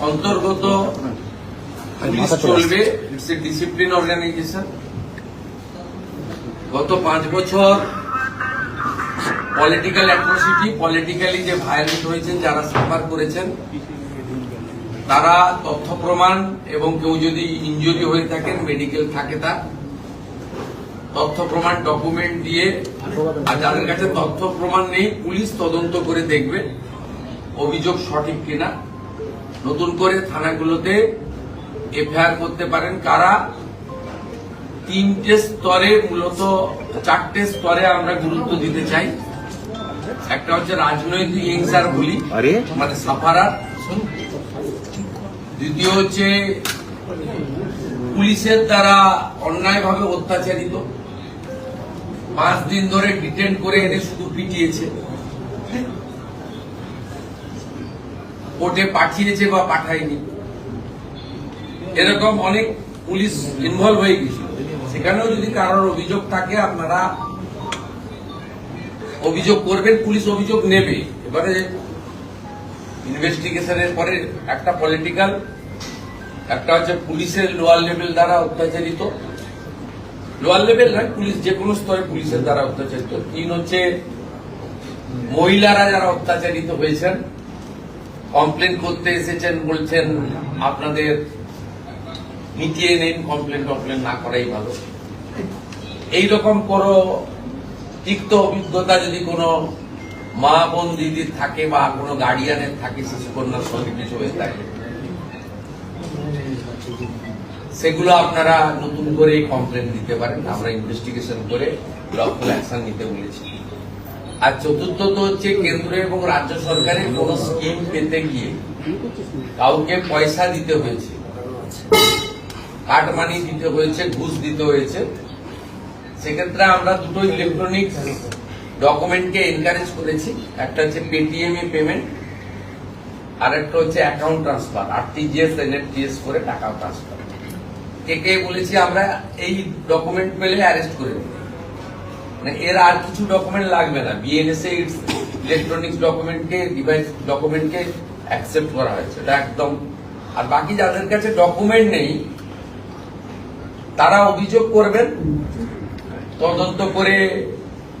অন্তর্গত পুলিশ চলবে। It's a discipline organisation. গত 5 বছর পলিটিক্যাল অ্যাট্রোসিটি, পলিটিক্যালি যে ভায়োলেন্ট হয়েছেন, যারা সাফার করেছেন, তারা তথ্য প্রমাণ এবং কেউ যদি ইনজুরি হয়ে থাকেন, মেডিকেল থাকে, তার তথ্য প্রমাণ ডকুমেন্ট দিয়ে, আর যাদের কাছে তথ্য প্রমাণ নেই, পুলিশ তদন্ত করে দেখবে অভিযোগ সঠিক কিনা। নতুন করে থানাগুলোতে এফআইআর করতে পারেন। কারা 3টে স্তরে, মূলত 4টে স্তরে আমরা গুরুত্ব দিতে চাই। একটা হচ্ছে রাজনৈতিক হিংসার বলি, মানে সাফারার। দ্বিতীয় হচ্ছে পুলিশের দ্বারা অন্যায়ভাবে অত্যাচারিত, 5 দিন ধরে ডিটেন করে এনে শুধু পিটিয়েছে, কোর্টে পাঠিয়েছে বা পাঠায়নি, এরকম অনেক পুলিশ ইনভলভ হয়ে গেছিল। সেখানেও যদি কারোর অভিযোগ থাকে, আপনারা অভিযোগ করবেন, পুলিশ অভিযোগ নেবে। এবারে ইনভেস্টিগেশনের পরে একটা পলিটিক্যাল, একটা হচ্ছে পুলিশের লোয়ার লেভেল দ্বারা অত্যাচারিত, লোয়ার লেভেল নয়, পুলিশ যে কোনো স্তরে পুলিশের দ্বারা অত্যাচারিত। 3 হচ্ছে মহিলারা যারা অত্যাচারিত হয়েছেন, কমপ্লেন করতে এসেছেন, বলছেন আপনাদের মিটিয়ে নেন, কমপ্লেন না করাই ভালো। এইরকম কোনো তিক্ত অভিজ্ঞতা যদি কোনো মা বোন দিদির থাকে বা কোনো গার্ডিয়ানের থাকে, শিশুকন্যার সঙ্গে কিছু হয়ে থাকে, সেগুলো আপনারা নতুন করে কমপ্লেন দিতে পারেন। আমরা ইনভেস্টিগেশন করে লফুল অ্যাকশন নিতে বলেছি। আর চতুর্থত হচ্ছে কেন্দ্র এবং রাজ্য সরকারের কোন স্কিম পেতে গিয়ে কাউকে পয়সা দিতে হয়েছে, কাট মানি দিতে হয়েছে, ঘুষ দিতে হয়েছে, সেক্ষেত্রে আমরা দুটো ইলেকট্রনিক ডকুমেন্টকে এনকারেজ করেছি। একটা হচ্ছে পেটিএম এ পেমেন্ট, আর একটা হচ্ছে অ্যাকাউন্ট ট্রান্সফার, আরটিজিএস, এনএফটিএস করে টাকা ট্রান্সফার। কে বলেছি আমরা এই ডকুমেন্ট পেলে অ্যারেস্ট করে দেব, মানে এর আর কিছু ডকুমেন্ট লাগবে না। বিএনএসএ ইলেকট্রনিক্স ডকুমেন্টকে, ডিভাইস ডকুমেন্টকে অ্যাকসেপ্ট করা হয়েছে, এটা একদম। আর বাকি যাদের কাছে ডকুমেন্ট নেই, তারা অভিযোগ করবেন, তদন্ত করে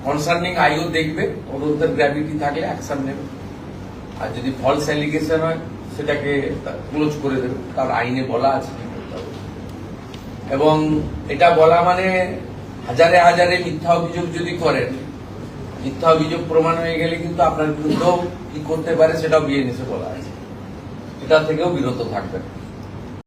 কনসার্নিং আইও দেখবে, তদন্তের গ্র্যাভিটি থাকলে অ্যাকশন নেবে। আর যদি ফলস অ্যালিগেশন হয়, সেটাকে ক্লোজ করে দেবে, তার আইনে বলা আছে কি করতে হবে। এবং এটা বলা মানে হাজারে হাজারে মিথ্যা অভিযোগ যদি করেন, মিথ্যা অভিযোগ প্রমাণ হয়ে গেলে কিন্তু আপনার বিরুদ্ধেও কি করতে পারে সেটাও বিএনএসএ বলা আছে, এটা থেকেও বিরত থাকবেন।